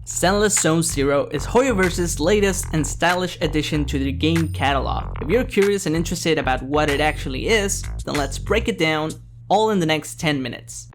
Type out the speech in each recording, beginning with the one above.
Zenless Zone Zero is Hoyoverse's latest and stylish addition to the game catalog. If you're curious and interested about what it actually is, then let's break it down all in the next 10 minutes.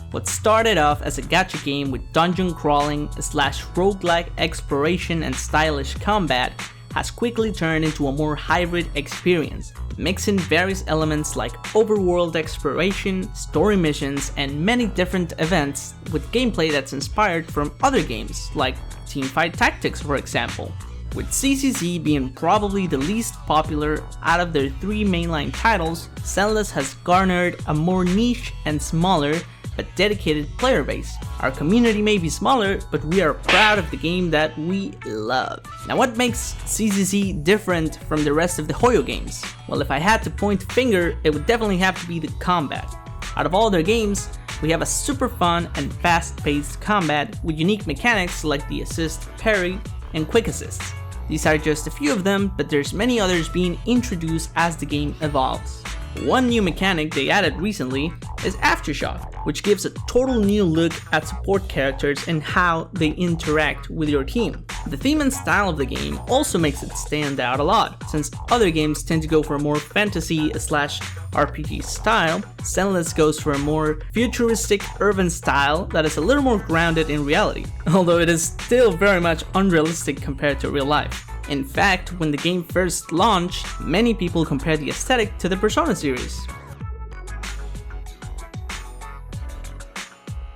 What started off as a gacha game with dungeon crawling / roguelike exploration and stylish combat has quickly turned into a more hybrid experience, mixing various elements like overworld exploration, story missions, and many different events with gameplay that's inspired from other games, like Teamfight Tactics for example. With CCZ being probably the least popular out of their three mainline titles, Zenless has garnered a more niche and smaller but dedicated player base. Our community may be smaller, but we are proud of the game that we love. Now what makes CCZ different from the rest of the Hoyo games? Well, if I had to point a finger, it would definitely have to be the combat. Out of all their games, we have a super fun and fast-paced combat with unique mechanics like the assist, parry, and quick assists. These are just a few of them, but there's many others being introduced as the game evolves. One new mechanic they added recently is Aftershock, which gives a total new look at support characters and how they interact with your team. The theme and style of the game also makes it stand out a lot, since other games tend to go for a more fantasy / RPG style. Zenless goes for a more futuristic urban style that is a little more grounded in reality, although it is still very much unrealistic compared to real life. In fact, when the game first launched, many people compared the aesthetic to the Persona series.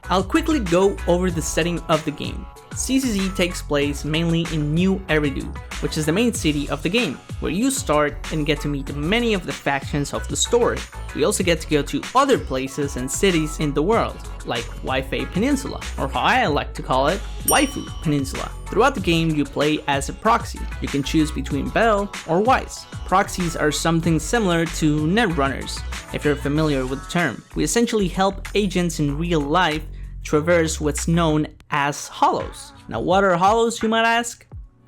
I'll quickly go over the setting of the game. CCZ takes place mainly in New Eridu, which is the main city of the game, where you start and get to meet many of the factions of the story. We also get to go to other places and cities in the world, like Wi-Fi Peninsula, or how I like to call it, Waifu Peninsula. Throughout the game, you play as a proxy. You can choose between Bell or Weiss. Proxies are something similar to netrunners, if you're familiar with the term. We essentially help agents in real life traverse what's known as hollows. Now what are hollows, you might ask?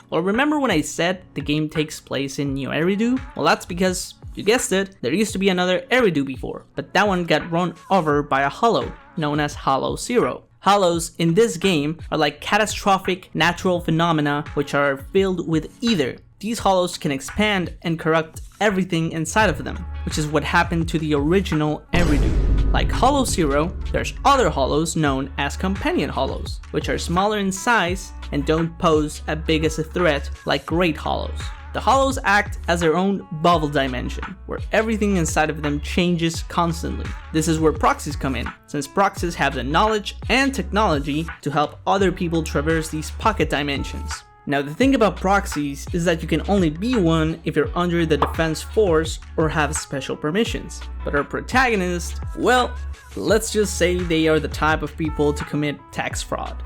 Well, remember when I said the game takes place in New Eridu? Well, that's because, you guessed it, there used to be another Eridu before, but that one got run over by a hollow, known as Hollow Zero. Hollows in this game are like catastrophic natural phenomena which are filled with ether. These hollows can expand and corrupt everything inside of them, which is what happened to the original Eridu. Like Hollow Zero, there's other hollows known as companion hollows, which are smaller in size and don't pose as big as a threat like great hollows. The hollows act as their own bubble dimension, where everything inside of them changes constantly. This is where proxies come in, since proxies have the knowledge and technology to help other people traverse these pocket dimensions. Now the thing about proxies is that you can only be one if you're under the defense force or have special permissions. But our protagonist, well, let's just say they are the type of people to commit tax fraud.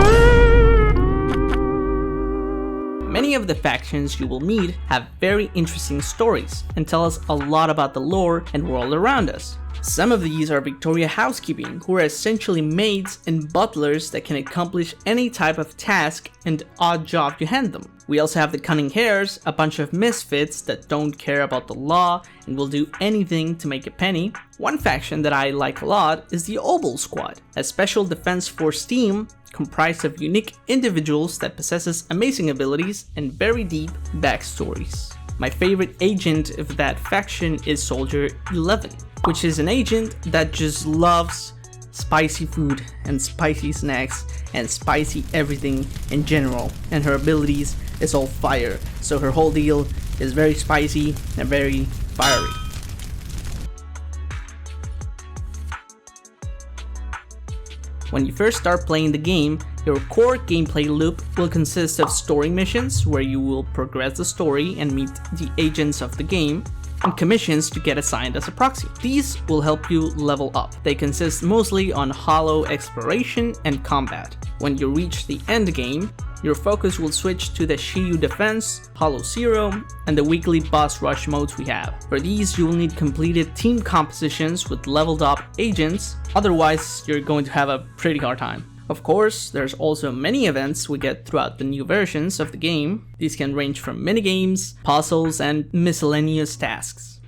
Many of the factions you will meet have very interesting stories and tell us a lot about the lore and world around us. Some of these are Victoria Housekeeping, who are essentially maids and butlers that can accomplish any type of task and odd job you hand them. We also have the Cunning Hares, a bunch of misfits that don't care about the law and will do anything to make a penny. One faction that I like a lot is the Obel Squad, a special defense force team comprised of unique individuals that possesses amazing abilities and very deep backstories. My favorite agent of that faction is Soldier 11, which is an agent that just loves spicy food and spicy snacks and spicy everything in general, and her abilities is all fire, so her whole deal is very spicy and very fiery. When you first start playing the game, your core gameplay loop will consist of story missions where you will progress the story and meet the agents of the game, and commissions to get assigned as a proxy. These will help you level up. They consist mostly on hollow exploration and combat. When you reach the end game, your focus will switch to the Shiyu Defense, Hollow Zero, and the weekly boss rush modes we have. For these, you will need completed team compositions with leveled up agents, otherwise you're going to have a pretty hard time. Of course, there's also many events we get throughout the new versions of the game. These can range from minigames, puzzles, and miscellaneous tasks.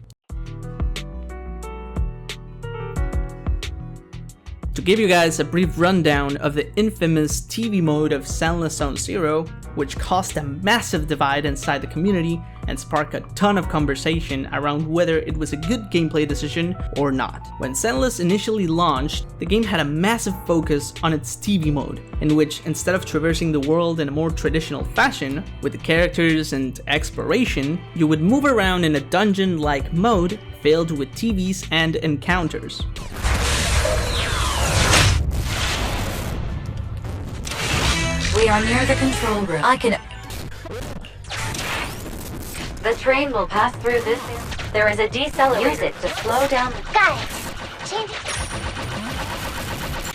To give you guys a brief rundown of the infamous TV mode of Zenless Zone Zero, which caused a massive divide inside the community and sparked a ton of conversation around whether it was a good gameplay decision or not. When Zenless initially launched, the game had a massive focus on its TV mode, in which instead of traversing the world in a more traditional fashion, with the characters and exploration, you would move around in a dungeon-like mode filled with TVs and encounters. We are near the control room. The train will pass through this. There is a decelerator. Use it to slow down. Got it. Change.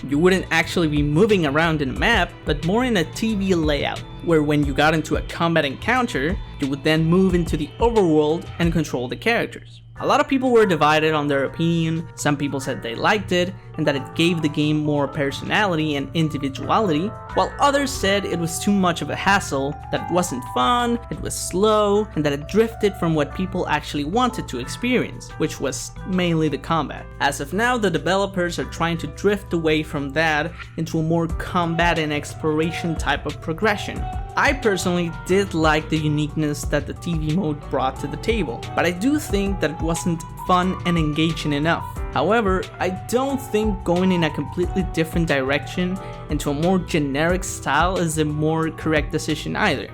You wouldn't actually be moving around in a map, but more in a TV layout, where when you got into a combat encounter, you would then move into the overworld and control the characters. A lot of people were divided on their opinion. Some people said they liked it and that it gave the game more personality and individuality, while others said it was too much of a hassle, that it wasn't fun, it was slow, and that it drifted from what people actually wanted to experience, which was mainly the combat. As of now, the developers are trying to drift away from that into a more combat and exploration type of progression. I personally did like the uniqueness that the TV mode brought to the table, but I do think that it wasn't fun and engaging enough. However, I don't think going in a completely different direction into a more generic style is the more correct decision either.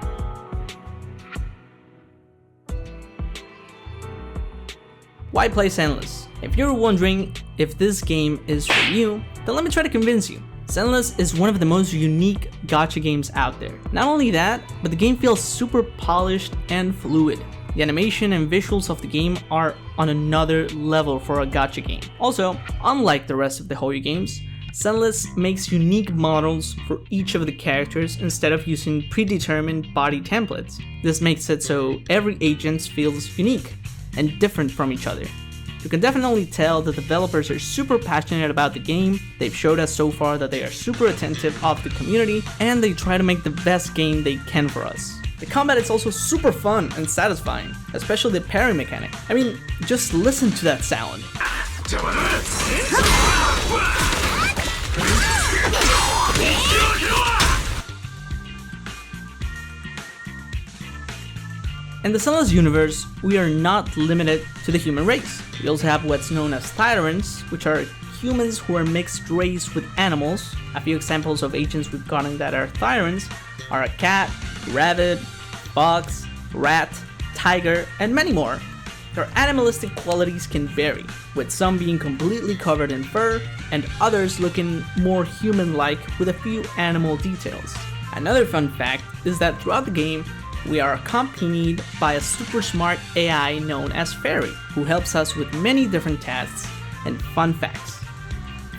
Why play Zenless? If you're wondering if this game is for you, then let me try to convince you. Zenless is one of the most unique gacha games out there. Not only that, but the game feels super polished and fluid. The animation and visuals of the game are on another level for a gacha game. Also, unlike the rest of the Hoyo games, Zenless makes unique models for each of the characters instead of using predetermined body templates. This makes it so every agent feels unique and different from each other. You can definitely tell the developers are super passionate about the game. They've showed us so far that they are super attentive of the community and they try to make the best game they can for us. The combat is also super fun and satisfying, especially the parry mechanic. I mean, just listen to that sound. In the Zenless universe, we are not limited to the human race. We also have what's known as tyrants, which are humans who are mixed race with animals. A few examples of agents we've gotten that are tyrants are a cat, rabbit, fox, rat, tiger, and many more. Their animalistic qualities can vary, with some being completely covered in fur and others looking more human-like with a few animal details. Another fun fact is that throughout the game, we are accompanied by a super smart AI known as Fairy, who helps us with many different tasks and fun facts.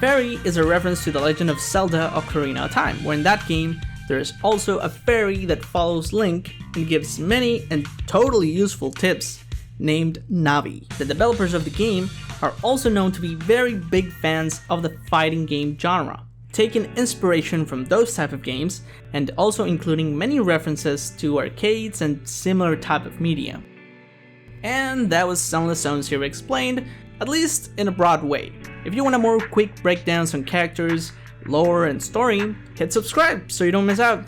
Fairy is a reference to the Legend of Zelda Ocarina of Time, where in that game, there is also a fairy that follows Link and gives many and totally useful tips named Navi. The developers of the game are also known to be very big fans of the fighting game genre, taking inspiration from those type of games and also including many references to arcades and similar type of media. And that was Zenless Zone Zero explained, at least in a broad way. If you want a more quick breakdowns on characters, lore, and story, hit subscribe so you don't miss out.